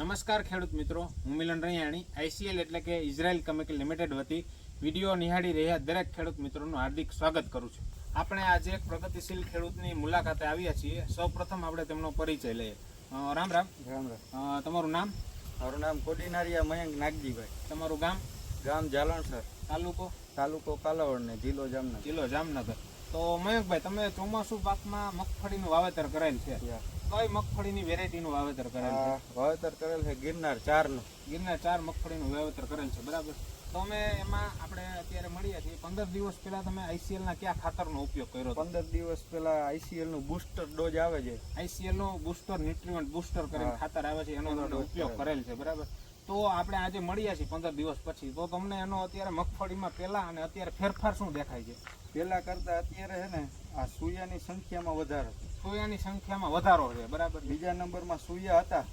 નમસ્કાર ખેડૂત મિત્રો, હું મિલન રૈયાણી આઈસીએલ એટલે કે ઇઝરાયલ કેમિકલ લિમિટેડ વતી વિડીયો નિહાળી રહ્યા દરેક ખેડૂત મિત્રોનું હાર્દિક સ્વાગત કરું છું. આપણે આજે એક પ્રગતિશીલ ખેડૂતની મુલાકાતે આવ્યા છીએ. સૌપ્રથમ આપણે તેમનો પરિચય લઈએ. રામ રામ. રામ રામ. તમારું નામ? મારું નામ કોડીનારિયા મયંક નાગજીભાઈ. તમારું ગામ? ગામ જાલણસર, તાલુકો કાલાવડ ને જિલ્લો જામનગર. જામનગર. તો મયંકભાઈ, તમે ચોમાસુ પાકમાં મગફળીનું વાવેતર કરેલ છે. કઈ મગફળીની વેરાયટીનું વાવેતર કરેલ છે? વાવેતર કરેલ છે ગિરનાર 4 નું. ગિરનાર 4 મગફળીનું વાવેતર કરેલ છે, બરાબર. તો અમે એમાં આપણે અત્યારે મળ્યા છીએ. 15 દિવસ પહેલા તમે આઈસીએલ ના કયા ખાતરનો ઉપયોગ કર્યો? 15 દિવસ પહેલા આઈસીએલ નું બૂસ્ટર ડોઝ આવે છે. આઈસીએલ નું બૂસ્ટર ન્યુટ્રીમેન્ટ બૂસ્ટર કરીને ખાતર આવે છે, એનો ઉપયોગ કરેલ છે, બરાબર. તો આપણે આજે મળ્યા છીએ 15 દિવસ પછી. તો તમને એનો અત્યારે મગફળીમાં પહેલા અને અત્યારે ફેરફાર શું દેખાય છે? પહેલા કરતા અત્યારે છે ને આ સૂયાની સંખ્યામાં વધારો. સોયાની સંખ્યામાં વધારો છે, બરાબર. બીજા નંબરમાં સૂયા હતા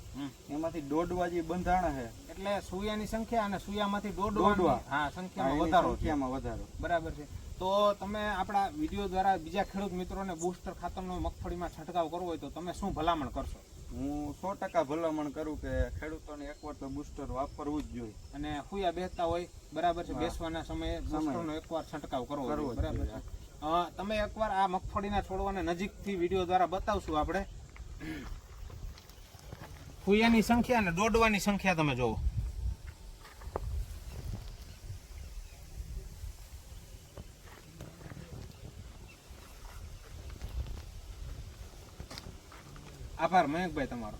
એમાંથી દોડવા જે બંધાણા છે, એટલે સૂયાની સંખ્યા અને સૂયામાંથી દોડવા સંખ્યામાં વધારો, બરાબર છે. તો તમે આપણા વિડીયો દ્વારા બીજા ખેડૂત મિત્રોને બૂસ્ટર ખાતરનો મગફળીમાં છંટકાવ કરવો હોય તો તમે શું ભલામણ કરશો? હું 100% ભલામણ કરું કે ખેડૂતોને એકવાર તો બૂસ્ટર વાપરવું જ જોઈએ. અને હુયા બેસતા હોય, બરાબર છે, બેસવાના સમયે બૂસ્ટરનો એકવાર છંટકાવ કરવો, બરાબર છે. તમે એકવાર આ મગફળીના છોડવાને નજીકથી વિડીયો દ્વારા બતાવશું આપણે. ફૂયાની સંખ્યા અને દોડવાની સંખ્યા તમે જોવો. આભાર મયંકભાઈ તમારો.